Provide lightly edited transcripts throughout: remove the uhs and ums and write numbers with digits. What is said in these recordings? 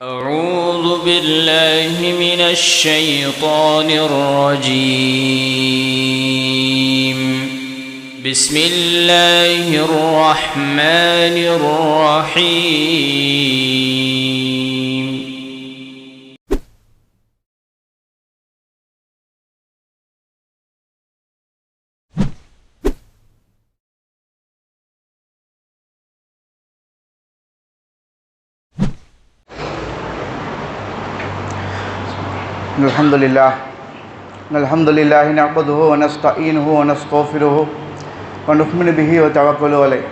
أعوذ بالله من الشيطان الرجيم. بسم الله الرحمن الرحيم. الحمد لله نعبده ونستعينه ونستغفره ونؤمن به ونتوكل عليه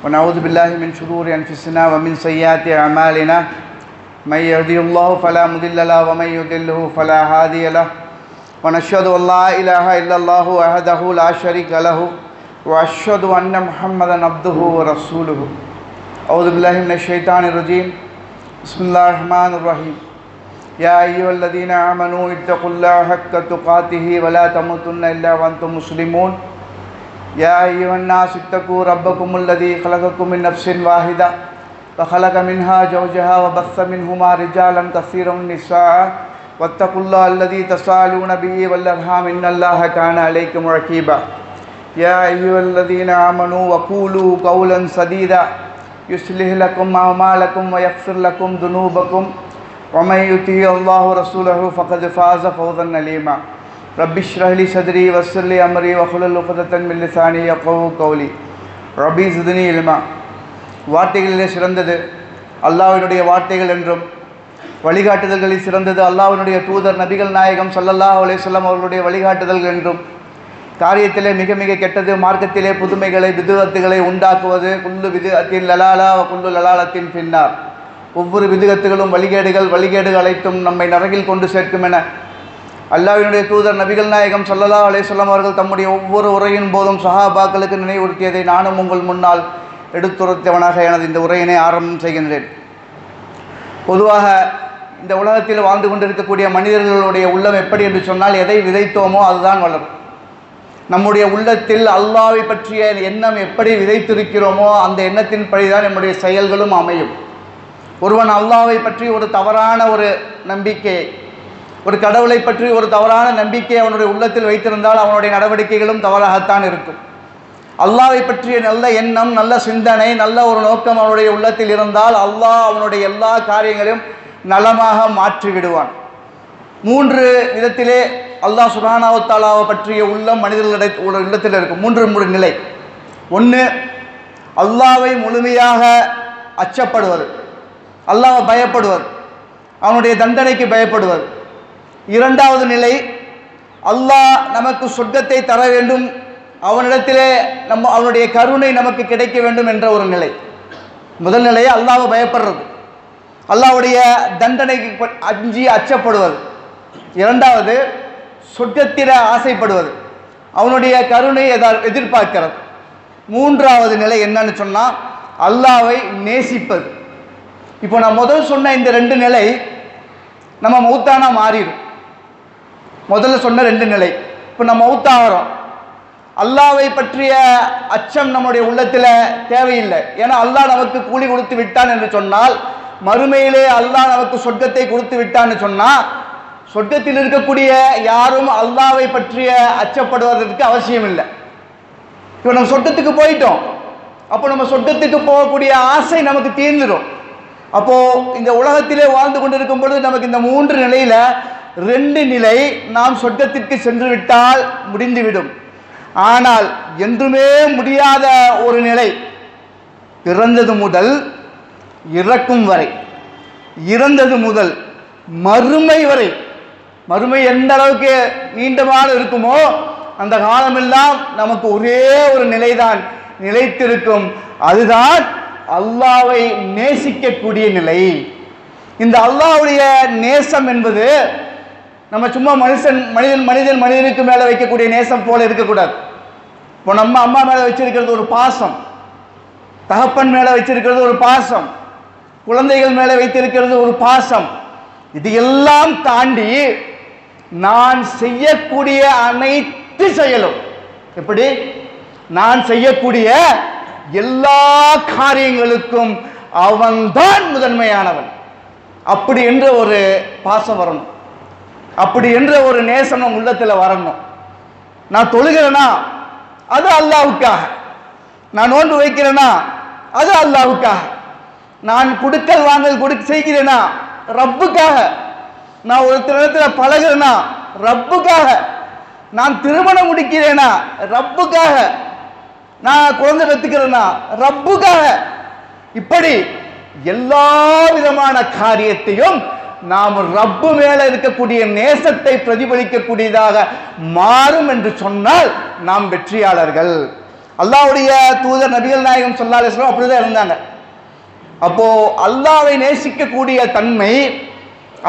ونعوذ بالله من شرور أنفسنا ومن سيئات أعمالنا من يهده الله فلا مضل له ومن يضلل فلا هادي له ونشهد أن لا إله إلا الله وحده لا شريك له وأشهد أن محمدا عبده ورسوله. أعوذ بالله من الشيطان الرجيم. بسم الله الرحمن الرحيم. يا أيها الذين آمنوا اتقوا الله حق تقاته ولا تموتن إلا وأنتم مسلمون. يا أيها الناس اتقوا ربكم الذي خلقكم من نفس واحدة وخلق منها زوجها وبث منهما رجالا كثيرا ونساء واتقوا الله الذي تساءلون به والأرحام إن الله كان عليكم رقيبا. يا أيها الذين آمنوا وقولوا قولا سديدا يصلح لكم أعمالكم ويغفر لكم ذنوبكم ومن يطع الله ورسوله فقد فاز فوزا عظيما. رب اشرح لي صدري ويسر لي امري واحلل عقدة من لساني يفقهوا قولي. ரப்பி ஸித்னி இல்மா. வார்த்தைகளிலே சிறந்தது அல்லாஹ்வினுடைய வார்த்தைகள் என்றும் வழிகாட்டுதல்களில் சிறந்தது அல்லாஹ்வினுடைய தூதர் நபிகள் நாயகம் ஸல்லல்லாஹு அலைஹி வஸல்லம் அவர்களுடைய வழிகாட்டுதல்கள் என்றும் காரியத்திலே மிக மிக கெட்டது மார்க்கத்திலே புதுமைகளை பிதுஅத்துகளை உண்டாக்குவது குல்லு பிதுஅத்தின் லலாலா வ குல்லு லலாலத்தின் ஃபின்னார். ஒவ்வொரு விதுகத்துகளும் வழிகேடுகள் அனைத்தும் நம்மை நரகில் கொண்டு சேர்க்கும் என அல்லாஹ்வினுடைய தூதர் நபிகள் நாயகம் ஸல்லல்லாஹு அலைஹி வஸல்லம் அவர்கள் தம்முடைய ஒவ்வொரு உரையின் போதும் சஹாபாக்களுக்கு நினைவுறுத்தியதை நானும் உங்கள் முன்னால் எடுத்துரைத்தவனாக எனது இந்த உரையினை ஆரம்பம் செய்கின்றேன். பொதுவாக இந்த உலகத்தில் வாழ்ந்து கொண்டிருக்கக்கூடிய மனிதர்களுடைய உள்ளம் எப்படி என்று சொன்னால், எதை விதைத்தோமோ அதுதான் வளரும். நம்முடைய உள்ளத்தில் அல்லாஹ்வை பற்றிய எண்ணம் எப்படி விதைத்திருக்கிறோமோ அந்த எண்ணத்தின் படிதான் நம்முடைய செயல்களும் அமையும். ஒருவன் அல்லாஹ்வை பற்றி ஒரு தவறான ஒரு நம்பிக்கை, ஒரு கடவுளை பற்றி ஒரு தவறான நம்பிக்கை அவனுடைய உள்ளத்தில் வைத்திருந்தால் அவனுடைய நடவடிக்கைகளும் தவறாகத்தான் இருக்கும். அல்லாஹ்வை பற்றிய நல்ல எண்ணம், நல்ல சிந்தனை, நல்ல ஒரு நோக்கம் அவனுடைய உள்ளத்தில் இருந்தால் அல்லாஹ் அவனுடைய எல்லா காரியங்களையும் நலமாக மாற்றி விடுவான். மூன்று விதத்திலே அல்லாஹ் சுப்ஹானஹு வ தஆலாவை பற்றிய உள்ளம் மனிதர்களுடைய உள்ளத்தில் இருக்கும். மூன்று நிலை. ஒன்று, அல்லாஹ்வை முழுமையாக அச்சப்படுவது, அல்லாஹ்வை பயப்படுவது, அவனுடைய தண்டனைக்கு பயப்படுவது. இரண்டாவது நிலை, அல்லாஹ் நமக்கு சொர்க்கத்தை தர வேண்டும், அவனிடத்திலே அவனுடைய கருணை நமக்கு கிடைக்க வேண்டும் என்ற ஒரு நிலை. முதல் நிலையை அல்லாஹ்வை பயப்படுறது, அல்லாஹ்வுடைய தண்டனைக்கு அஞ்சி அச்சப்படுவது. இரண்டாவது, சொர்க்கத்தில ஆசைப்படுவது, அவனுடைய கருணை எதிர்பார்க்கிறது. மூன்றாவது நிலை என்னன்னு சொன்னால் அல்லாஹ்வை நேசிப்பது. இப்போ நான் முதல் சொன்ன இந்த ரெண்டு நிலை நம்ம மௌத்தானா மாறிடும். முதல்ல சொன்ன ரெண்டு நிலை, இப்போ நம்ம மௌத்தாகிறோம். அல்லாஹ்வை பற்றிய அச்சம் நம்முடைய உள்ளத்தில் தேவையில்லை. ஏன்னா அல்லாஹ் நமக்கு கூலி கொடுத்து விட்டான் என்று சொன்னால், மறுமையிலே அல்லாஹ் நமக்கு சொர்க்கத்தை கொடுத்து விட்டான்னு சொன்னால், சொர்க்கத்தில் இருக்கக்கூடிய யாரும் அல்லாஹ்வை பற்றிய அச்சப்படுவதற்கு அவசியம் இல்லை. இப்போ நம்ம சொர்க்கத்துக்கு போயிட்டோம், அப்போ நம்ம சொர்க்கத்துக்கு போகக்கூடிய ஆசை நமக்கு தீர்ந்துடும். அப்போது இந்த உலகத்திலே வாழ்ந்து கொண்டிருக்கும் பொழுது நமக்கு இந்த மூன்று நிலையில் ரெண்டு நிலை நாம் சொர்க்கத்திற்கு சென்று விட்டால் முடிந்துவிடும். ஆனால் என்றுமே முடியாத ஒரு நிலை, பிறந்தது முதல் இறக்கும் வரை, இறந்தது முதல் மறுமை வரை. மறுமை எந்த அளவுக்கு நீண்டமாக இருக்குமோ அந்த காலமெல்லாம் நமக்கு ஒரே ஒரு நிலைதான் நிலைத்திருக்கும். அதுதான் அல்லாஹ்வை நேசிக்கக்கூடிய நிலை. இந்த அல்லாஹ்வுடைய நேசம் என்பது நம்ம சும்மா மனிதனுக்கு மேலே வைக்கக்கூடிய நேசம் போல இருக்கக்கூடாது. இப்போ நம்ம அம்மா மேலே வச்சிருக்கிறது ஒரு பாசம், தகப்பன் மேலே வச்சிருக்கிறது ஒரு பாசம், குழந்தைகள் மேலே வைத்திருக்கிறது ஒரு பாசம். இது எல்லாம் தாண்டி நான் செய்யக்கூடிய அனைத்து செயலும், எப்படி நான் செய்யக்கூடிய எல்லா காரியங்களுக்கும் அவன்தான் முதன்மையானவன். அப்படி என்ற ஒரு பாசம் வரணும், அப்படி என்ற ஒரு நேசனம் உள்ளத்தில் வரணும். நான் தொழுகிறேனா அது அல்லாஹ்வுக்காக, நான் நோன்பு வைக்கிறேனா அது அல்லாஹ்வுக்காக, நான் கொடுக்கல் வாங்கல் செய்கிறேனா ரப்புக்காக, நான் ஒருத்தரிடத்தில் பழகிறேனா ரப்புக்காக, நான் திருமணம் முடிக்கிறேனா ரப்புக்காக, நான் குழந்தை பெற்றுக்கிறேனா ரப்புக்காக. இப்படி எல்லா விதமான காரியத்தையும் நாம் ரப்பு மேல இருக்கக்கூடிய நேசத்தை பிரதிபலிக்கக்கூடியதாக மாறும் என்று சொன்னால் நாம் வெற்றியாளர்கள். அல்லாஹ்வுடைய தூதர் நபிகள் நாயகம் ஸல்லல்லாஹு அலைஹி வஸல்லம் அப்படிதான் இருந்தாங்க. அப்போ அல்லாஹ்வை நேசிக்கக்கூடிய தன்மை,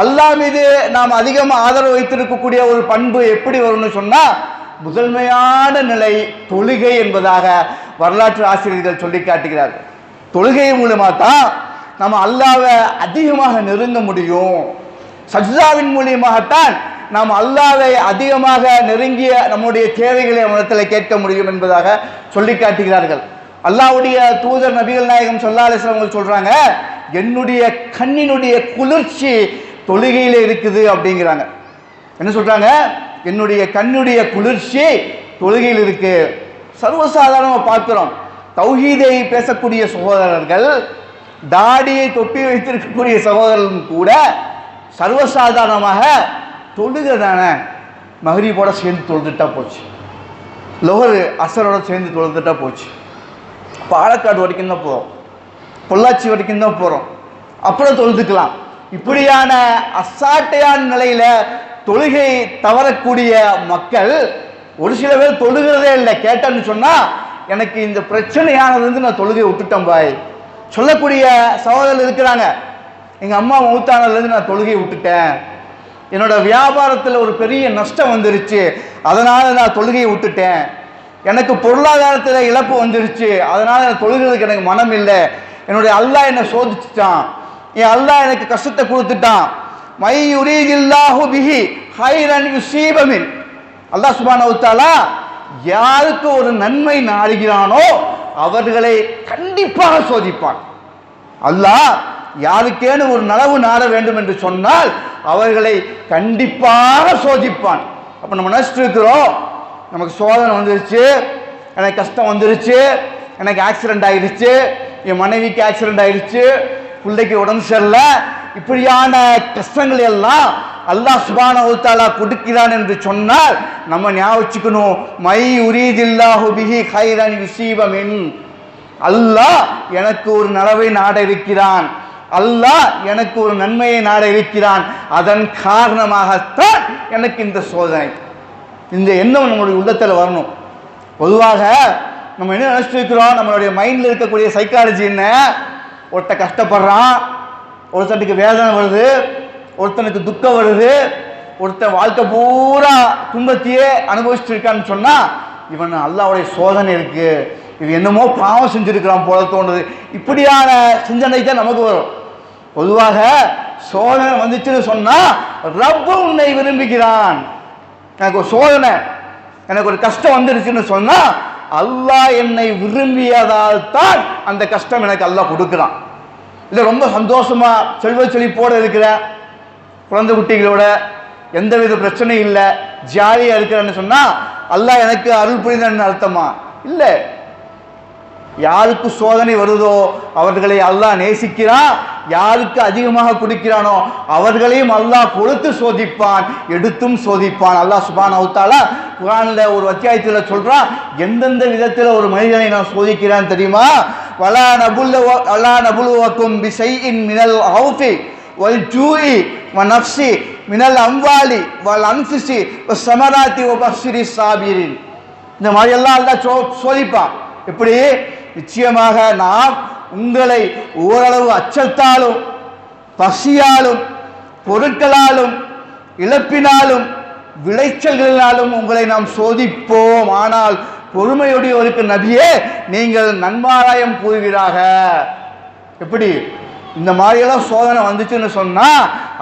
அல்லாஹ் மீது நாம் அதிகமாக ஆதரவு வைத்திருக்கக்கூடிய ஒரு பண்பு எப்படி வரும்னு சொன்னா முதன்மையான நிலை தொழுகை என்பதாக வரலாற்று ஆசிரியர்கள் சொல்லி காட்டுகிறார்கள். தொழுகை மூலமா தான் நம்ம அல்லாஹ்வை அதிகமாக நெருங்க முடியும். சஜ்தாவின் மூலியமாகத்தான் நாம் அல்லாஹ்வை அதிகமாக நெருங்கிய நம்முடைய தேவைகளை அவனிடத்தில் கேட்க முடியும் என்பதாக சொல்லி காட்டுகிறார்கள். அல்லாஹ்வுடைய தூதர் நபிகள் நாயகம் ஸல்லல்லாஹு அலைஹி வஸல்லம் சொல்றாங்க, என்னுடைய கண்ணினுடைய குளிர்ச்சி தொழுகையில இருக்குது அப்படிங்கிறாங்க. என்ன சொல்றாங்க? என்னுடைய கண்ணுடைய குளிர்ச்சி தொழுகையில் இருக்கு. சர்வசாதாரணமாக பார்க்கிறோம், தௌஹீதை பேசக்கூடிய சகோதரர்கள், தாடியை தொப்பி வைத்திருக்கக்கூடிய சகோதரர்களும் கூட சர்வசாதாரணமாக தொழுகை தானே, மகரிபோட சேர்ந்து தொழுதுட்டா போச்சு, லொஹர் அசரோட சேர்ந்து தொழுதுட்டா போச்சு, பாலக்காடு வரைக்கும் தான் போகிறோம், பொள்ளாச்சி வரைக்கும் தான் போகிறோம், அப்புறம் தொழுதுக்கலாம். இப்படியான அசாட்டையான நிலையில தொழுகை தவறக்கூடிய மக்கள் ஒரு சில பேர் தொழுகிறதே இல்லை. கேட்டேன்னு சொன்னா எனக்கு இந்த பிரச்சனையானது நான் தொழுகை விட்டுட்டேன் பாய் சொல்லக்கூடிய சகோதரர்கள் இருக்கிறாங்க. எங்க அம்மா மௌத்தானதுலேருந்து நான் தொழுகை விட்டுட்டேன், என்னோட வியாபாரத்தில் ஒரு பெரிய நஷ்டம் வந்துருச்சு அதனால நான் தொழுகையை விட்டுட்டேன், எனக்கு பொருளாதாரத்தில் இழப்பு வந்துருச்சு அதனால நான் தொழுகிறதுக்கு எனக்கு மனம் இல்லை, என்னுடைய அல்லாஹ் என்னை சோதிச்சுட்டான், என் அல்லாஹ் எனக்கு கஷ்டத்தை கொடுத்துட்டான். மை யுரீதில்லாஹு பிஹி ஹைரன் யுஸீப மின், அல்லாஹ் சுப்ஹானஹு வ தஆலா யாருக்கு ஒரு நன்மை நாடுகிறானோ அவர்களை கண்டிப்பாக சோதிப்பான். அல்லாஹ் யாருக்கேன்னு ஒரு நலவு நாட வேண்டும் என்று சொன்னால் அவர்களை கண்டிப்பாக சோதிப்பான். அப்ப நம்ம நினைச்சிட்டு இருக்கிறோம், நமக்கு சோதனை வந்துருச்சு, எனக்கு கஷ்டம் வந்துருச்சு, எனக்கு ஆக்சிடென்ட் ஆயிடுச்சு, என் மனைவிக்கு ஆக்சிடென்ட் ஆயிடுச்சு, பிள்ளைக்கு உடம்பு சரியில்லை, இப்படியான கஷ்டங்கள் எல்லாம் அல்லாஹ் சுப்ஹானஹு வ தஆலா கொடுக்கிறான் என்று சொன்னால் நம்ம ஞாபகம் வச்சுக்கணும், மை யுரீதில்லாஹு பிஹி ஹைரன் யுஸீப மின், அல்லாஹ் எனக்கு ஒரு நலவை நாட இருக்கிறான், அல்லாஹ் எனக்கு ஒரு நன்மையை நாட இருக்கிறான், அதன் காரணமாகத்தான் எனக்கு இந்த சோதனை. இந்த எண்ணம் நம்மளுடைய உள்ளத்தில் வரணும். பொதுவாக நம்ம என்ன நினைச்சிட்டு இருக்கிறோம், நம்மளுடைய மைண்டில் இருக்கக்கூடிய சைக்காலஜி என்ன, ஒருத்தன் கஷ்டப்படுறான், ஒருத்தனுக்கு வேதனை வருது, ஒருத்தனுக்கு துக்கம் வருது, ஒருத்தன் வாழ்க்கை பூரா துன்பத்தையே அனுபவிச்சுட்டு இருக்கான்னு சொன்னா இவன் அல்லாஹ்வுடைய சோதனை இருக்கு, இது என்னமோ பாவம் செஞ்சிருக்கிறான் போல தோணுது, இப்படியான சிந்தனை தான் நமக்கு வரும். பொதுவாக சோதனை வந்துச்சுன்னு சொன்னா ரப்பு உன்னை விரும்புகிறான். எனக்கு ஒரு சோதனை, எனக்கு ஒரு கஷ்டம் வந்துருச்சுன்னு சொன்னா அல்லாஹ் என்னை விரும்பியதால் தான் அந்த கஷ்டம் எனக்கு அல்லாஹ் கொடுக்குறான். இல்லை ரொம்ப சந்தோஷமா செல்வ செழிப்போடு இருக்கிறேன், குழந்தை குட்டிகளோட எந்தவித பிரச்சனையும் இல்லை, ஜாலியா இருக்கிறேன்னு சொன்னா அல்லாஹ் எனக்கு அருள் புரிந்தான்னு அர்த்தமா? இல்லை. யாருக்கு சோதனை வருதோ அவர்களை அல்லாஹ் நேசிக்கிறான், யாருக்கு அதிகமாக கொடுக்கிறானோ அவர்களையும் அல்லாஹ் கொடுத்து சோதிப்பான், எடுத்தும் சோதிப்பான். அல்லாஹ் சுப்ஹானஹு வ தஆலா குர்ஆன்ல ஒரு அத்தியாயத்தில் சொல்றான், எந்தெந்த விதத்தில் ஒரு மனிதனை நான் சோதிக்கிறான் தெரியுமா? வலா நபுலுவக்கும் பிஷைஇன் மினல் ஹௌஃபி வல் ஜூஇ வ நஃப்ஸி மினல் அம்வாலி வல் அன்ஃபுஸி வஸ் ஸமராத்தி வ பஷ்ஷிரி ஸாபிரின். இந்த மாதிரி எல்லாம் அல்லாஹ் சோதிப்பான். எப்படி? நிச்சயமாக நாம் உங்களை ஓரளவு அச்சத்தாலும் பசியாலும் பொருட்களாலும் இழப்பினாலும் விளைச்சல்களினாலும் உங்களை நாம் சோதிப்போம், ஆனால் பொறுமையுடையவருக்கு நபியே நீங்கள் நன்மாராயம் கூறுவீராக. எப்படி? இந்த மாதிரியெல்லாம் சோதனை வந்துச்சுன்னு சொன்னா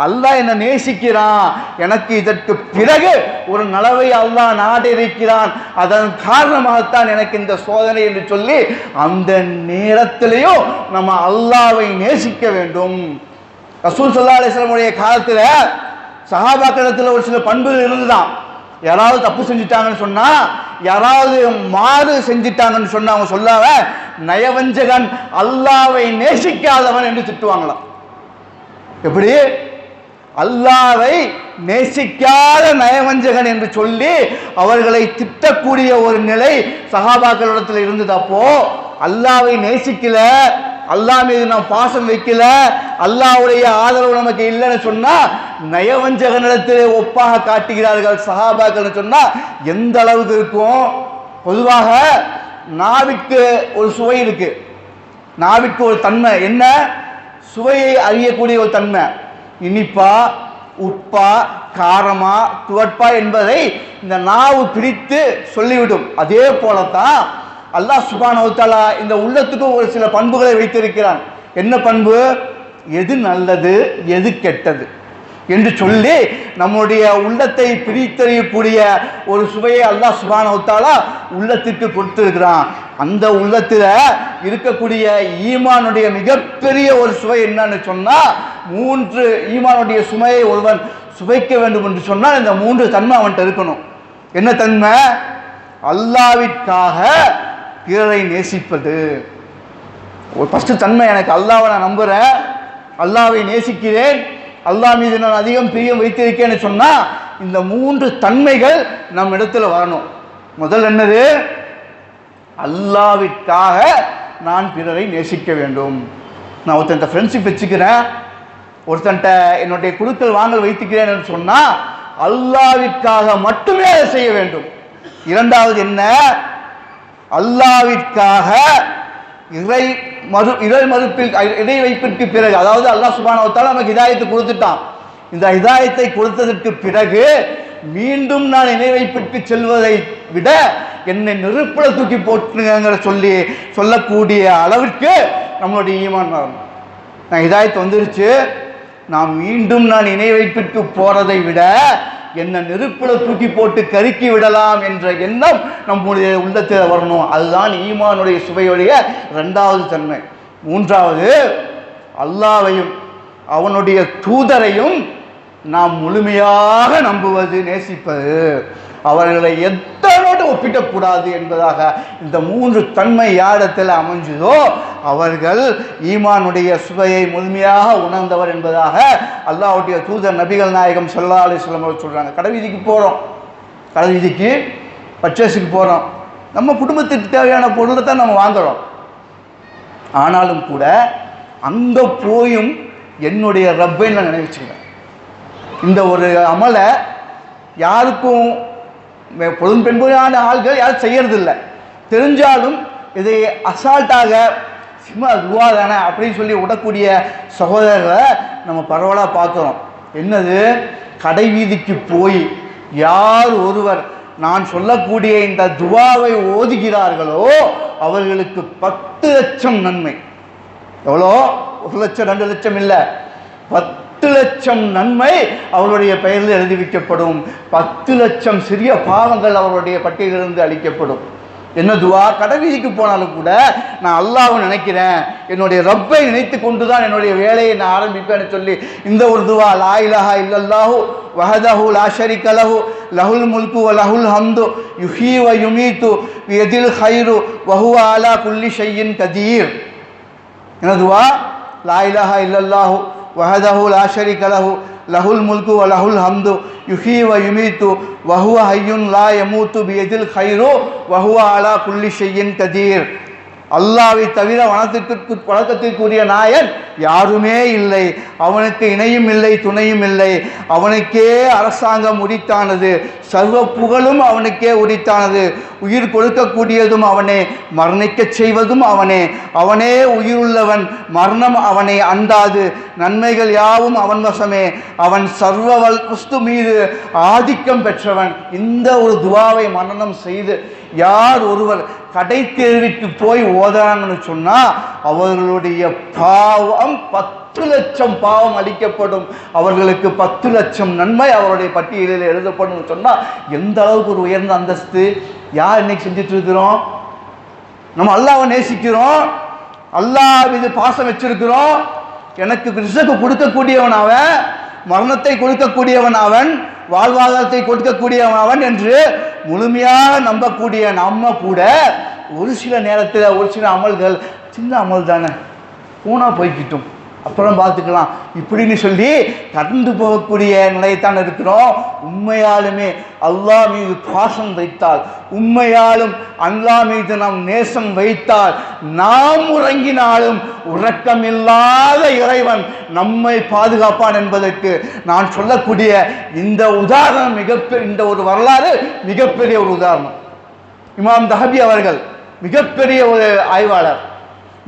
அல்லாஹ் என்னை நேசிக்கிறான், எனக்கு இதற்கு பிறகு ஒரு நலவை அல்லாஹ் நாடி இருக்கிறான், அதன் காரணமாகத்தான் எனக்கு இந்த சோதனை என்று சொல்லி அந்த நேரத்திலேயும் நம்ம அல்லாஹ்வை நேசிக்க வேண்டும். ரசூல் ஸல்லல்லாஹு அலைஹி வஸல்லம் உடைய காலத்தில் சஹாபாக்களிடத்தில் ஒரு சில பண்புகள் இருந்துதான். யாராவது தப்பு செஞ்சுட்டாங்கன்னு சொன்னா, யாராவது மாறு செஞ்சிட்டாங்கன்னு சொன்னா அவங்க சொல்லாம நயவஞ்சகன், அல்லாவை நேசிக்காதவன் என்று திட்டுவாங்களாம். எப்படி? அல்லாவை நேசிக்காத நயவஞ்சகன் என்று சொல்லி அவர்களை திட்டக்கூடிய ஒரு நிலை சஹாபாக்களிடத்தில் இருந்தது. அப்போ அல்லாவை நேசிக்கல, அல்லாஹ் மீது நாம் பாசம் வைக்கல, அல்லாஹ்வுடைய ஆதரவு நமக்கு இல்லைன்னு சொன்னா நயவஞ்சகனிடத்திலே ஒப்பாக காட்டுகிறார்கள் சஹாபாக்கள் சொன்னா எந்த அளவுக்கு இருக்கும்? பொதுவாக நாவிற்கு ஒரு சுவை இருக்கு, நாவிற்கு ஒரு தன்மை, என்ன சுவையை அறியக்கூடிய ஒரு தன்மை. இனிப்பா, உப்பா, காரமா, துவட்பா என்பதை இந்த நாவு பிரித்து சொல்லிவிடும். அதே போலத்தான் அல்லாஹ் சுப்ஹானஹு வ தஆலா இந்த உள்ளத்துக்கு ஒரு சில பண்புகளை வைத்திருக்கிறான். என்ன பண்பு? எது நல்லது, எது கெட்டது என்று சொல்லி நம்முடைய உள்ளத்தை பிரித்தறியக்கூடிய ஒரு சுவையை அல்லாஹ் சுப்ஹானஹு வ தஆலா உள்ளத்திற்கு கொடுத்திருக்கிறான். அந்த உள்ளத்தில் இருக்கக்கூடிய ஈமானுடைய மிகப்பெரிய ஒரு சுவை என்னன்னு சொன்னா, 3 ஈமானுடைய சுமையை ஒருவன் சுவைக்க வேண்டும் என்று சொன்னால் இந்த 3 தன்மை அவன்கிட்ட இருக்கணும். என்ன தன்மை? அல்லாஹ்விற்காக பிறரை நேசிப்பது. ஒரு ஃபர்ஸ்ட் தன்மை, எனக்கு அல்லாஹ்வை நான் நம்புறேன், அல்லாஹ்வை நேசிக்கிறேன், அல்லாஹ் மீது நான் அதிகம் பிரியம் வைத்திருக்கேன்னு சொன்னா இந்த 3 தன்மைகள் நம் இடத்துல வரணும். முதல் என்னது? அல்லாஹ்விற்காக நான் பிறரை நேசிக்க வேண்டும். நான் ஒருத்தன் ஃப்ரெண்ட்ஷிப் வச்சுக்கிறேன், ஒருத்தன்ட்ட என்னுடைய குழுக்கள் வாங்கல் வைத்துக்கிறேன்னு சொன்னா அல்லாஹ்விற்காக மட்டுமே அதை செய்ய வேண்டும். இரண்டாவது என்ன? அல்லாஹ்விற்காக இறை மறுப்பில் இணை வைப்பிற்கு பிறகு, அதாவது அல்லாஹ் சுப்ஹானஹு வ தஆலா நமக்கு ஹிதாயத்தை கொடுத்துட்டான். இந்த ஹிதாயத்தை கொடுத்ததற்கு பிறகு மீண்டும் நான் இணை வைப்பிற்கு செல்வதை விட என்னை நெருப்புல தூக்கி போட்டுங்கிற சொல்லக்கூடிய அளவிற்கு நம்மளுடைய ஈமான் வரணும். நான் ஹிதாயத்து வந்துருச்சு, நான் இணை வைப்பிற்கு போறதை விட என்னை நெருப்புல தூக்கி போட்டு கருக்கி விடலாம் என்ற எண்ணம் நம்முடைய உள்ளத்தில் வரணும். அதுதான் ஈமானுடைய சுவையுடைய 2வது தன்மை. 3வது, அல்லாஹ்வையும் அவனுடைய தூதரையும் நாம் முழுமையாக நம்புவது, நேசிப்பது, அவர்களை எத்தனோடு ஒப்பிடக்கூடாது என்பதாக இந்த 3 தன்மை யாரிடத்தில் அமைஞ்சதோ அவர்கள் ஈமானுடைய சுவையை முழுமையாக உணர்ந்தவர் என்பதாக அல்லாஹ்வுடைய தூதர் நபிகள் நாயகம் ஸல்லல்லாஹு அலைஹி வஸல்லம் அவர்கள் சொல்றாங்க. கடைவீதிக்கு போகிறோம், கடைவீதிக்கு பர்ச்சேஸுக்கு போகிறோம், நம்ம குடும்பத்துக்கு தேவையான பொருளை தான் நம்ம வாங்குறோம். ஆனாலும் கூட அங்கே போயும் என்னுடைய ரப்பை நான் நினைவுச்சுக்கிறேன். இந்த ஒரு அமலை யாருக்கும் பெண்புறான ஆள்கள் யாரும் செய்யறதில்லை. தெரிஞ்சாலும் இதை அசால்ட்டாக சும்மா துவா தானே அப்படின்னு சொல்லி விடக்கூடிய சகோதரர்களை நம்ம பரவலாக பார்க்குறோம். என்னது? கடை வீதிக்கு போய் யார் ஒருவர் நான் சொல்லக்கூடிய இந்த துவாவை ஓதுகிறார்களோ அவர்களுக்கு 10 லட்சம் நன்மை. எவ்வளோ? 1 லட்சம் 2 லட்சம் இல்லை, 10 லட்சம் நன்மை அவருடைய பெயரில் எழுதி வைக்கப்படும். 10 லட்சம் சிறிய பாவங்கள் அவருடைய பட்டியலிருந்து அளிக்கப்படும். என்ன துவா? கடைவீதிக்கு போனாலும் கூட நான் அல்லாஹ்வை நினைக்கிறேன், என்னுடைய ரப்பை நினைத்து கொண்டு தான் என்னுடைய வேலையை நான் ஆரம்பிப்பேன்னு சொல்லி இந்த ஒரு துவா, லா இலாஹா இல்லல்லாஹு வஹதஹு லா ஷரீக லஹு லஹுல் முல்கு வ லஹுல் ஹம்து யுஹ்யி வ யுமீது பியதில் கைரு வ ஹுவ அலா குல்லி ஷைஇன் கதீர். என்ன துவா? லா இலாஹா இல்லல்லாஹு வஹதஹு லா ஷரீக லஹு லஹுல் முல்கு வ லஹுல் ஹம்து யுஹ்யி வ யுமீது வ ஹுவ ஹய்யுன் லா யமூது பியதில் கைரு வ ஹுவ அலா குல்லி ஷைஇன் கதீர். அல்லாஹ்வை தவிர வணக்கத்திற்குரிய நாயன் யாருமே இல்லை, அவனுக்கு இணையும் இல்லை, துணையும் இல்லை. அவனுக்கே அரசாங்கம் உரித்தானது, சர்வ புகழும் அவனுக்கே உரித்தானது. உயிர் கொடுக்கக்கூடியதும் அவனே, மரணிக்க செய்வதும் அவனே. அவனே உயிருள்ளவன், மரணம் அவனை அண்டாது. நன்மைகள் யாவும் அவன் வசமே, அவன் சர்வ வஸ்து மீது ஆதிக்கம் பெற்றவன். இந்த ஒரு துவாவை மனனம் செய்து யார் ஒருவர் கடை தேர்விற்கு போய் ஓதுறாங்கன்னு சொன்னா அவர்களுடைய பாவம் 10 லட்சம் பாவம் அளிக்கப்படும். அவர்களுக்கு 10 லட்சம் நன்மை அவருடைய பட்டியலில் எழுதப்படும் சொன்னா எந்த அளவுக்கு ஒரு உயர்ந்த அந்தஸ்து. யார் இன்னைக்கு செஞ்சுட்டு இருக்கிறோம்? நம்ம அல்லாஹ்வை நேசிக்கிறோம், அல்லாஹ் மீது பாசம் வச்சிருக்கிறோம், எனக்கு ரிஸ்க் கொடுக்கக்கூடியவன் அவன், மரணத்தை கொடுக்கக்கூடியவன் அவன், வாழ்வாதாரத்தை கொடுக்கக்கூடியவன் அவன் என்று முழுமையாக நம்பக்கூடிய நம்ம கூட ஒரு சில நேரத்தில் ஒரு சில அமல்கள் சின்ன அமல் தானே பூனா போய்கிட்டும் அப்புறம் பார்த்துக்கலாம் இப்படின்னு சொல்லி கடந்து போகக்கூடிய நிலையத்தான் இருக்கிறோம். உண்மையாலுமே அல்லாஹ் மீது பாசம் வைத்தால், உண்மையாலும் அல்லாஹ் மீது நாம் நேசம் வைத்தால், நாம் உறங்கினாலும் உறக்கமில்லாத இறைவன் நம்மை பாதுகாப்பான் என்பதற்கு நான் சொல்லக்கூடிய இந்த உதாரணம் இந்த ஒரு வரலாறு மிகப்பெரிய ஒரு உதாரணம். இமாம் தஹபி அவர்கள் மிகப்பெரிய ஒரு ஆய்வாளர்,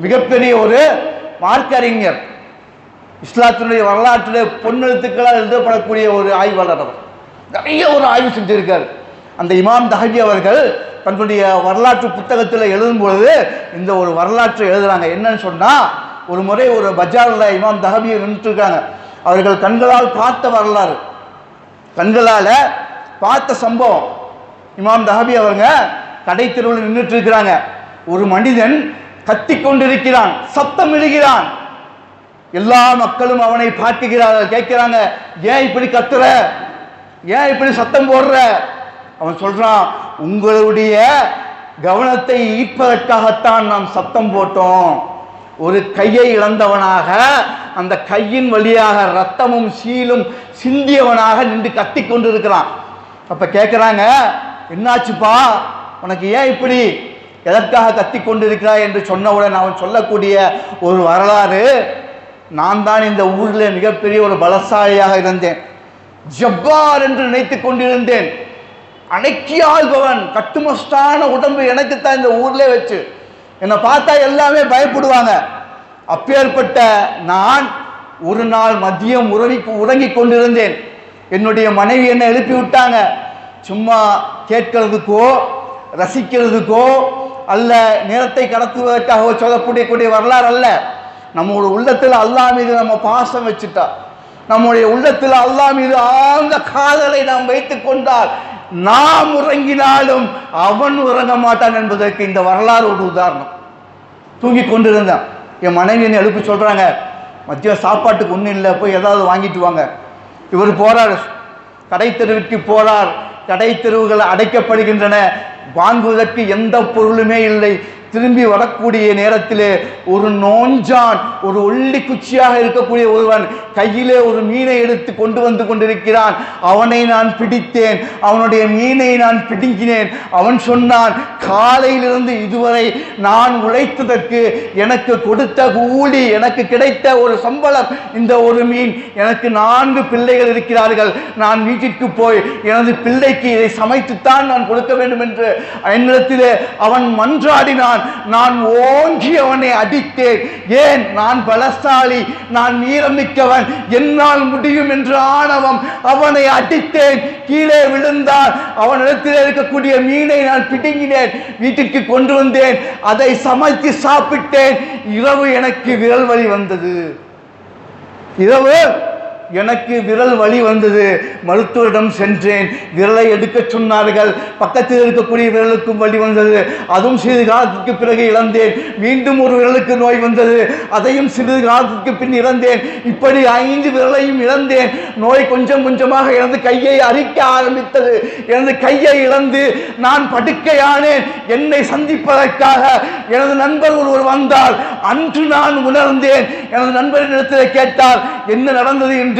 மிகப்பெரிய ஒரு மார்க்கறிஞர், இஸ்லாத்தினுடைய வரலாற்றிலே பொன்னெழுத்துக்களால் எழுதப்படக்கூடிய ஒரு ஆய்வாளர். அவர் நிறைய ஒரு ஆய்வு செஞ்சிருக்கார். அந்த இமாம் தஹபி அவர்கள் தன்னுடைய வரலாற்று புத்தகத்தில் எழுதும் பொழுது இந்த ஒரு வரலாற்றை எழுதுறாங்க. என்னன்னு சொன்னா, ஒரு முறை ஒரு பஜாரில் இமாம் தஹபி நின்றுட்டு இருக்காங்க. அவர்கள் கண்களால் பார்த்த வரலாறு, கண்களால் பார்த்த சம்பவம். இமாம் தஹபி அவங்க கடை தெருவில் நின்றுட்டு இருக்கிறாங்க. ஒரு மனிதன் கத்தி கொண்டிருக்கிறான், சத்தம் இடுகிறான். எல்லா மக்களும் அவனை பார்க்கிறார்கள், கேட்கிறாங்க, ஏன் இப்படி கத்துற, ஏன் இப்படி சத்தம் போடுற? அவன் சொல்றான், உங்களுடைய கவனத்தை ஈர்ப்பதற்காகத்தான் நாம் சத்தம் போட்டோம். ஒரு கையை இழந்தவனாக, அந்த கையின் வழியாக ரத்தமும் சீலும் சிந்தியவனாக நின்று கத்தி கொண்டிருக்கிறான். அப்ப கேட்கிறாங்க, என்னாச்சுப்பா, உனக்கு ஏன் இப்படி, எதற்காக கத்தி கொண்டிருக்கிறாய் என்று சொன்னவுடன் அவன் சொல்லக்கூடிய ஒரு வரலாறு, நான் தான் இந்த ஊரில் மிகப்பெரிய ஒரு பலசாலியாக இருந்தேன், ஜப்பார் என்று நினைத்துக் கொண்டிருந்தேன், அடக்கி ஆள்பவன், கட்டுமஸ்தான உடம்பு எனக்குத்தான் இந்த ஊர்ல வச்சு என்னை பார்த்தா எல்லாமே பயப்படுவாங்க. அப்பேற்பட்ட நான் ஒரு நாள் மதியம் உறங்கி கொண்டிருந்தேன். என்னுடைய மனைவி என்னை எழுப்பி விட்டாங்க. சும்மா கேட்கிறதுக்கோ ரசிக்கிறதுக்கோ அல்ல, நேரத்தை கடத்துவதற்காக சொல்லக்கூடிய வரலாறு அல்ல. நம்முடைய உள்ளத்தில் அல்லாஹ் மீது நம்ம பாசம் வச்சுட்டா, நம்முடைய உள்ளத்தில் அல்லாஹ் மீது ஆழ்ந்த காதலை நாம் வைத்துக் கொண்டால், நாம் உறங்கினாலும் அவன் உறங்க மாட்டான் என்பதற்கு இந்த வரலாறு ஒரு உதாரணம். தூங்கி கொண்டிருந்தான். என் மனைவி என்னை எழுப்பி சொல்றாங்க, மதியம் சாப்பாட்டுக்கு ஒன்றும் இல்லை, போய் ஏதாவது வாங்கிட்டு வாங்க. இவர் போறார், கடை தெருவிற்கு போறார். கடை தெருவுகள் அடைக்கப்படுகின்றன, வாங்குவதற்கு எந்த பொருளுமே இல்லை. திரும்பி வரக்கூடிய நேரத்திலே ஒரு நோஞ்சான், ஒரு ஒல்லி குச்சியாக இருக்கக்கூடிய ஒருவன் கையிலே ஒரு மீனை எடுத்து கொண்டு வந்து கொண்டிருக்கிறான். அவனை நான் பிடித்தேன், அவனுடைய மீனை நான் பிடுங்கினேன். அவன் சொன்னான், காலையிலிருந்து இதுவரை நான் உழைத்ததற்கு எனக்கு கொடுத்த கூலி, எனக்கு கிடைத்த ஒரு சம்பளம் இந்த ஒரு மீன். எனக்கு 4 பிள்ளைகள் இருக்கிறார்கள். நான் வீட்டிற்கு போய் எனது பிள்ளைக்கு இதை சமைத்துத்தான் நான் கொடுக்க வேண்டும் என்று என்னிடத்திலே அவன் மன்றாடினான். நான் ஓங்கி அவனை அடித்தேன். ஏன்? நான் பலசாலி, நான் வீரமிக்கவன், என்னால் முடியும் என்று ஆணவம். அவனை அடித்தேன், கீழே விழுந்தான். அவனிடத்தில் இருக்கக்கூடிய மீனை நான் பிடுங்கினேன், வீட்டிற்கு கொண்டு வந்தேன், அதை சமைத்து சாப்பிட்டேன். இரவு எனக்கு விரல் வலி வந்தது. இரவு எனக்கு விரல் வலி வந்தது. மருத்துவரிடம் சென்றேன், விரலை எடுக்க சொன்னார்கள். பக்கத்தில் இருக்கக்கூடிய விரலுக்கும் வலி வந்தது. அதுவும் சிறிது காலத்திற்கு பிறகு இழந்தேன். மீண்டும் ஒரு விரலுக்கு நோய் வந்தது, அதையும் சிறிது காலத்திற்கு பின் இழந்தேன். இப்படி 5 விரலையும் இழந்தேன். நோய் கொஞ்சம் கொஞ்சமாக எனது கையை அரிக்க ஆரம்பித்தது. எனது கையை இழந்து நான் படுக்கையானேன். என்னை சந்திப்பதற்காக எனது நண்பர் ஒருவர் வந்தார். அன்று நான் உணர்ந்தேன். எனது நண்பரிடத்தில் கேட்டார், என்ன நடந்தது என்று.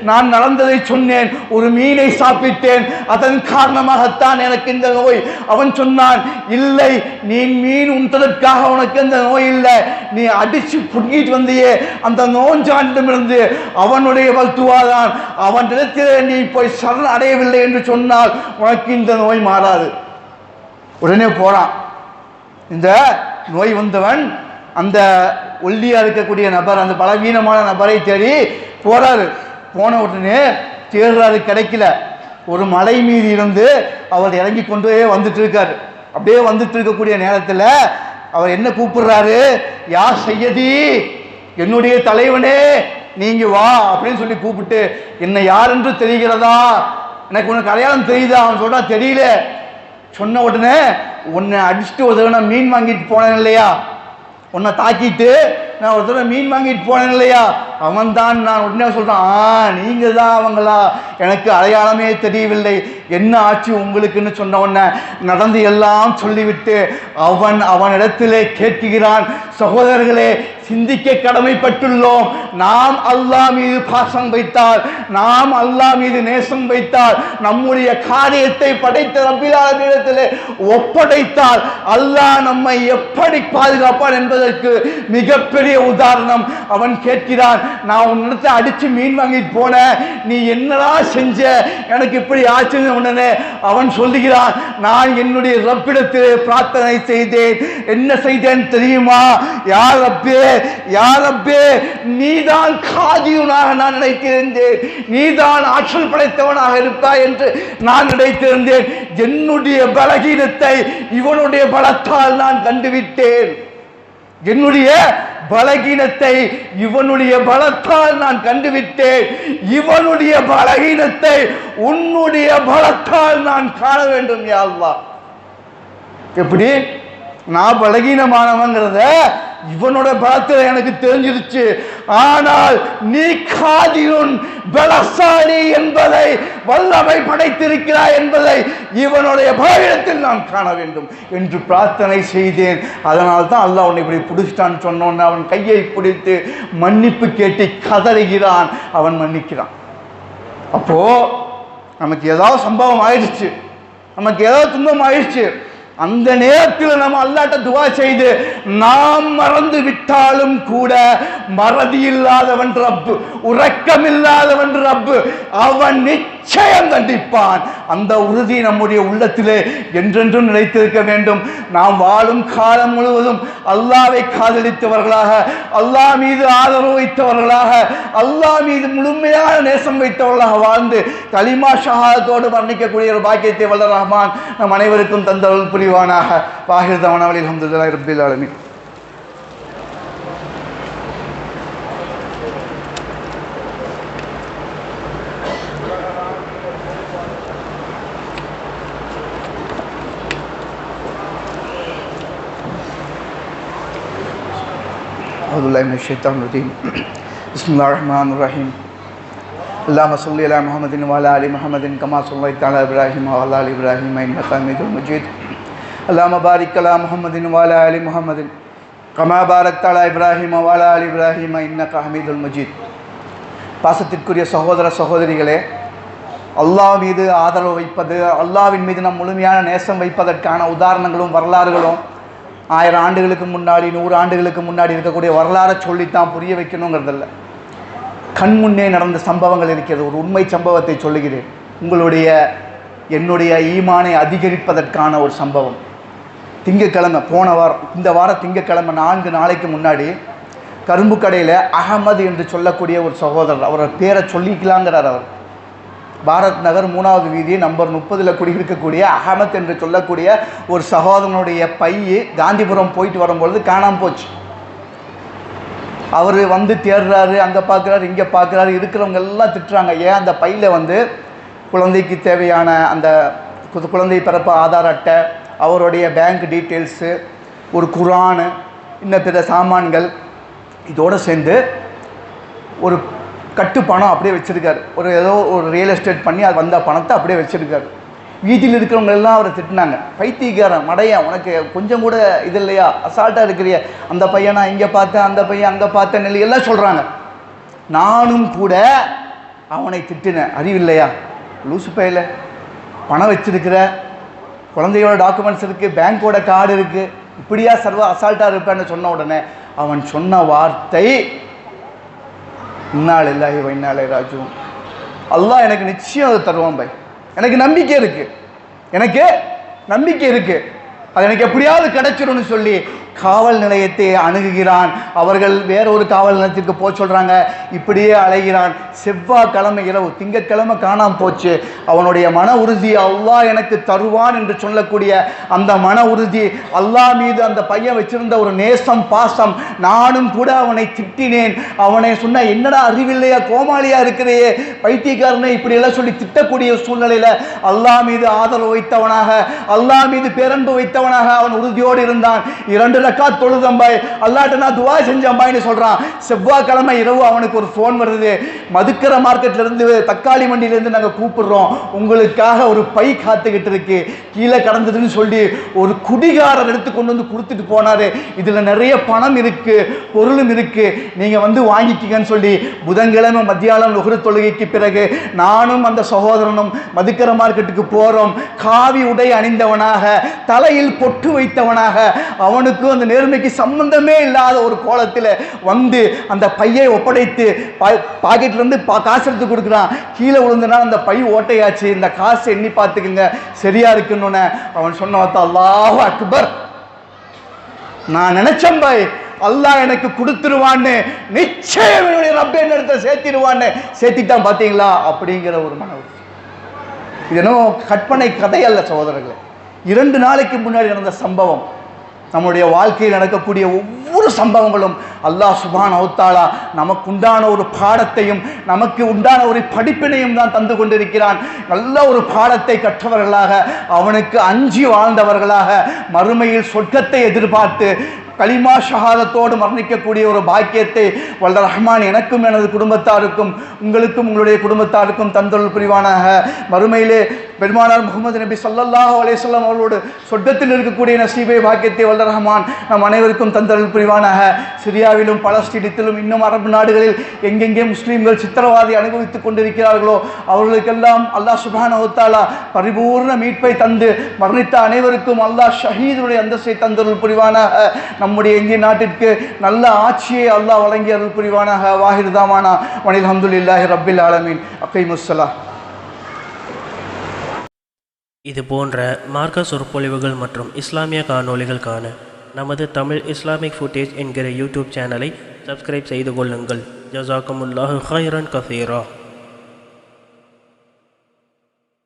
நான் நடந்ததை சொன்னேன். ஒரு மீனை சாப்பிட்டேன், அதன் காரணமாகத்தான் எனக்கு இந்த நோய். அவன் சொன்னான், இல்லை, நீ மீன் உண்டதற்காக உனக்கு இந்த நோய் இல்லை, நீ அடிச்சு புடுங்கிட்டு வந்தியே அந்த நோஞ்சாண்டிடமிருந்து அவனுடைய வல்துவாதான். அவனிடத்தில் நீ போய் சரண் அடையவில்லை என்று சொன்னால் உனக்கு இந்த நோய் மாறாது. உடனே போறான். இந்த நோய் வந்தவன் அந்த ஒல்லியா இருக்கக்கூடிய நபர், அந்த பலவீனமான நபரை தேடி போறாரு. போன உடனே தேடுறாரு, கிடைக்கல. ஒரு மலை மீது இருந்து அவர் இறங்கி கொண்டே வந்துட்டு இருக்காரு. அப்படியே வந்துட்டு இருக்கக்கூடிய நேரத்தில் அவர் என்ன கூப்பிடுறாரு, யா சையதி, என்னுடைய தலைவனே நீங்க வா அப்படின்னு சொல்லி கூப்பிட்டு, என்ன யார் என்று தெரிகிறதா, எனக்கு உனக்கு அடையாளம் தெரியுதா? அவன் சொல்றா, தெரியல. சொன்ன உடனே, உன்னை அடிச்சுட்டு ஒரு தடவை மீன் வாங்கிட்டு போனேன் இல்லையா, உன்னை தாக்கிட்டு நான் ஒரு தடவை மீன் வாங்கிட்டு போனேன் இல்லையா, அவன் தான். நான் உடனே சொல்கிறான், நீங்கள் தான் அவங்களா, எனக்கு அடையாளமே தெரியவில்லை, என்ன ஆச்சு உங்களுக்குன்னு சொன்ன உடனே நடந்து எல்லாம் சொல்லிவிட்டு அவனிடத்திலே கேட்கிறான், சகோதரர்களே, சிந்திக்க கடமைப்பட்டுள்ளோம். நாம் அல்லாஹ் மீது பாசம் வைத்தால், நாம் அல்லாஹ் மீது நேசம் வைத்தால், நம்முடைய காரியத்தை படைத்த ரப்பில் ஆலமீனிடத்திலே ஒப்படைத்தால் அல்லாஹ் நம்மை எப்படி பாதுகாப்பான் என்பதற்கு மிகப்பெரிய உதாரணம். அவன் கேட்கிறான், நான் உன்னிடத்தை அடிச்சு மீன் வாங்கிட்டு போனேன், நீ என்னடா செஞ்ச, எனக்கு இப்படி ஆச்சுன்னு. உடனே அவன் சொல்லுகிறான், நான் என்னுடைய ரப்பிடத்திலே பிரார்த்தனை செய்தேன். என்ன செய்தேன் தெரியுமா? யார் ரப்பே, யார் ரப்பே, நீதான் காதியுனாக நான் நினைத்திருந்தேன், நீதான் ஆற்றல் படைத்தவனாக இருப்பாய் என்று நான் நினைத்திருந்தேன். என்னுடைய பலகீனத்தை இவனுடைய பலத்தால் நான் கண்டுவிட்டேன். என்னுடைய பலகீனத்தை இவனுடைய பலத்தால் நான் கண்டுவிட்டேன். இவனுடைய பலகீனத்தை உன்னுடைய பலத்தால் நான் காண வேண்டும் யா அல்லாஹ். எப்படி? நான் பலகீனமானவங்கிறத இவனோட பலத்தில் எனக்கு தெரிஞ்சிருச்சு. ஆனால் நீ காதியுன் பலசாலி என்பதை, வல்லமை படைத்திருக்கிறாய் என்பதை இவனுடைய பலவீனத்தில் நான் காண வேண்டும் என்று பிரார்த்தனை செய்தேன். அதனால் தான் அல்லாஹ் உன்னை இப்படி பிடிச்சிட்டான்னு சொன்னோன்னு அவன் கையை பிடித்து மன்னிப்பு கேட்டு கதறுகிறான். அவன் மன்னிக்கிறான். அப்போ நமக்கு ஏதாவது சம்பவம் ஆயிடுச்சு, நமக்கு ஏதாவது துன்பம் ஆயிடுச்சு, அந்த நேரத்தில் நம்ம அல்லாஹ்ட்ட துஆ செய்து நாம் மறந்து விட்டாலும் கூட மறதி இல்லாதவன் ரப்பு, உறக்கம் இல்லாதவன் ரப்பு, அவன் நிச்சயம் தண்டிப்பான். அந்த உறுதி நம்முடைய உள்ளத்திலே என்றென்றும் நிலைத்திருக்க வேண்டும். நாம் வாழும் காலம் முழுவதும் அல்லாஹ்வை காதலித்தவர்களாக, அல்லாஹ் மீது ஆதரவு வைத்தவர்களாக, அல்லாஹ் மீது முழுமையான நேசம் வைத்தவர்களாக வாழ்ந்து கலிமா ஷஹாதத்தோடு வர்ணிக்கக்கூடிய ஒரு பாக்கியத்தை வல்ல ரஹ்மான் நம் அனைவருக்கும் தந்தருள் புரிவானாக. வாஹிர் தவானா அல்ஹம்துலில்லாஹி ரப்பில் ஆலமீன். Bismillahirrahmanirrahim. Allahumma salli ala Muhammadin wa ala ali Muhammadin kama sallaita ala Ibrahim wa ala ali Ibrahim innaka Hamidum Majid. Allahumma barik ala Muhammadin wa ala ali Muhammadin kama barakta ala Ibrahim wa ala ali Ibrahim innaka Hamidum Majid. பாசத்திற்குரிய சகோதர சகோதரிகளே, அல்லாஹ் மீது ஆதரவு வைப்பது, அல்லாஹ்வின் மீது நம் முழுமையான நேசம் வைப்பதற்கான உதாரணங்களும் வரலாறுகளும் 1000 ஆண்டுகளுக்கு முன்னாடி 100 ஆண்டுகளுக்கு முன்னாடி இருக்கக்கூடிய வரலாறை சொல்லித்தான் புரிய வைக்கணுங்கிறதில்ல. கண் முன்னே நடந்த சம்பவங்கள் இருக்கிறது. ஒரு உண்மை சம்பவத்தை சொல்லுகிறேன், என்னுடைய ஈமானை அதிகரிப்பதற்கான ஒரு சம்பவம். திங்கக்கிழமை, இந்த வார திங்கக்கிழமை 4 நாளைக்கு முன்னாடி கரும்பு கடையில் அகமது என்று சொல்லக்கூடிய ஒரு சகோதரர், அவரோட பேரை சொல்லிக்கலாங்கிறார். அவர் பாரத் நகர் 3வது வீதி நம்பர் 30 குடியிருக்கக்கூடிய அகமத் என்று சொல்லக்கூடிய ஒரு சகோதரனுடைய பையு காந்திபுரம் போயிட்டு வரும்பொழுது காணாமல் போச்சு. அவர் வந்து தேடுறாரு, அங்கே பார்க்குறாரு, இங்கே பார்க்குறாரு, இருக்கிறவங்க எல்லாம் திட்டுறாங்க. ஏன் அந்த பையில் குழந்தைக்கு தேவையான அந்த குழந்தை பிறப்பு ஆதார் அட்டை, அவருடைய பேங்க் டீட்டெயில்ஸு, ஒரு குரானு, இன்னும் பிற சாமான்கள், இதோடு சேர்ந்து ஒரு கட்டு பணம் அப்படியே வச்சுருக்காரு. ஏதோ ஒரு ரியல் எஸ்டேட் பண்ணி அது வந்த பணத்தை அப்படியே வச்சுருக்காரு. வீட்டில் இருக்கிறவங்க எல்லாம் அவரை திட்டினாங்க, பைத்தியக்காரன், மடையன், உனக்கு கொஞ்சம் கூட இது இல்லையா, அசால்ட்டாக இருக்கிறிய, அந்த பையனா இங்கே பார்த்தேன், அந்த பையன் அங்கே பார்த்தேன், நெல்லி எல்லாம் சொல்கிறாங்க. நானும் கூட அவனை திட்டினேன், அறிவில்லையா, லூசு பையில, பணம் வச்சுருக்கிற, குழந்தையோட டாக்குமெண்ட்ஸ் இருக்குது, பேங்க்கோட கார்டு இருக்குது, இப்படியா சர்வ அசால்ட்டாக இருப்பேன்னு சொன்ன உடனே அவன் சொன்ன வார்த்தை, இன்னா லில்லாஹி வ இன்னா இலைஹி ராஜிஊன், அல்லாஹ் எனக்கு நிச்சயம் அதை தருவான் பை, எனக்கு நம்பிக்கை இருக்குது, எனக்கு நம்பிக்கை இருக்குது, அது எனக்கு எப்படியாவது கிடைச்சிடும்னு சொல்லி காவல் நிலையத்தை அணுகுகிறான். அவர்கள் வேறொரு காவல் நிலையத்திற்கு போக சொல்கிறாங்க. இப்படியே அலைகிறான். செவ்வாய்க்கிழமை இரவு, திங்கட்கிழமை காணாமல் போச்சு. அவனுடைய மன உறுதி அல்லாஹ் எனக்கு தருவான் என்று சொல்லக்கூடிய அந்த மன உறுதி, அல்லாஹ் மீது அந்த பையன் வச்சிருந்த ஒரு நேசம், பாசம். நானும் கூட அவனை திட்டினேன். அவனை சொன்ன, என்னடா அறிவில்லையா, கோமாளியா இருக்கிறையே, பைத்தியக்காரனை இப்படியெல்லாம் சொல்லி திட்டக்கூடிய சூழ்நிலையில் அல்லாஹ் மீது ஆதரவு வைத்தவனாக, அல்லாஹ் மீது பேரன்பு வைத்தவனாக அவன் உறுதியோடு இருந்தான். 2 ரக்காத் தொழுதம் பாய், அல்லாஹ்ட்ட நான் துஆ செஞ்சேன் பாய்னு சொல்றான். செவ்வாய்க்கிழமை இரவு அவனுக்கு ஒரு ஃபோன் வருது, மதுக்கரை மார்க்கெட்ல இருந்து தக்காளி மண்டியில இருந்து நாங்க கூப்பிடுறோம், உங்களுக்காக ஒரு பை காத்துக்கிட்டு இருக்கு, கீழே கடந்ததுன்னு சொல்லி ஒரு குடிகாரர் எடுத்து கொண்டு வந்து கொடுத்துட்டு போனாரு. இதுல நிறைய பணம் இருக்கு, பொருளும் இருக்கு, நீங்க வந்து வாங்கிக்கங்கன்னு சொல்லி புதன்கிழமை மத்தியானம் நுகரு தொழுகைக்கு பிறகு நானும் அந்த சகோதரனும் மதுக்கரை மார்க்கெட்டுக்கு போறோம். காவி உடை அணிந்தவனாக, தலையில் பொட்டு வைத்தவனாக, அவனுக்கும் அந்த நேர்மைக்கு சம்பந்தமே இல்லாத ஒரு கோலத்தில் வந்து அந்த பையை ஒப்படைத்து பாக்கெட்ல இருந்து காசு எடுத்து கொடுக்குறான். கீழே விழுந்தனா அந்த பை ஓட்டையாச்சு, இந்த காசு எண்ணி பார்த்துக்குங்க சரியா இருக்குன்னு அவன் சொன்ன அல்லாஹ் அக்பர், நான் நினைச்சேன் பாய் அல்லாஹ் எனக்கு கொடுத்துருவான்னு, நிச்சயம் என்னுடைய ரப்ப என்னிடத்தை சேர்த்திடுவான்னு, சேர்த்திட்டான் பாத்தீங்களா அப்படிங்கிற ஒரு மனவு. இது என்ன கற்பனை கதை அல்ல சகோதரர்களே. 2 நாளைக்கு முன்னாடி நடந்த சம்பவம். நம்முடைய வாழ்க்கையில் நடக்கக்கூடிய ஒவ்வொரு சம்பவங்களும் அல்லாஹ் சுப்ஹானஹு வ தஆலா நமக்கு உண்டான ஒரு பாடத்தையும் நமக்கு உண்டான ஒரு படிப்பினையும் தான் தந்து கொண்டிருக்கிறான். நல்ல ஒரு பாடத்தை கற்றவர்களாக, அவனுக்கு அஞ்சி வாழ்ந்தவர்களாக, மறுமையில் சொர்க்கத்தை எதிர்பார்த்து கலிமா ஷஹாதத்தோடு மரணிக்கக்கூடிய ஒரு பாக்கியத்தை வல்ல ரஹ்மான் எனக்கும் எனது குடும்பத்தாருக்கும் உங்களுக்கும் உங்களுடைய குடும்பத்தாருக்கும் தந்தருள் புரிவானாக. மறுமையிலே பெருமானார் முஹம்மது நபி ஸல்லல்லாஹு அலைஹி வஸல்லம் அவர்களோடு சொர்க்கத்தில் இருக்கக்கூடிய நசீபை பாக்கியத்தை வல்ல ரஹ்மான் நம் அனைவருக்கும் தந்தருள் புரிவானாக. சிரியாவிலும் பலஸ்தீனத்திலும் இன்னும் அரபு நாடுகளில் எங்கெங்கே முஸ்லீம்கள் சித்திரவாதை அனுபவித்துக் கொண்டிருக்கிறார்களோ அவர்களுக்கெல்லாம் அல்லாஹ் சுப்ஹானஹு வ தஆலா பரிபூர்ண மீட்பை தந்து மரணித்த அனைவருக்கும் அல்லாஹ் ஷஹீதுடைய அந்தஸ்தை தந்தருள் புரிவானாக. நம்முடைய இந்திய நாட்டிற்கு நல்ல ஆட்சியை அல்லாஹ் வழங்கி அருள் புரிவானாக. வாஹிர் தாவானா வனில் ஹம்துலில்லாஹி ரப்பில் ஆலமீன். அகைமுஸ்ஸலாம். இது போன்ற மார்க்க சொற்பொழிவுகள் மற்றும் இஸ்லாமிய காணொளிகள் காண நமது தமிழ் இஸ்லாமிக் ஃபுட்டேஜ் என்கிற யூடியூப் சேனலை சப்ஸ்கிரைப் செய்து கொள்ளுங்கள். ஜஸாக்குமுல்லாஹு ஹைரன் கஸீரா.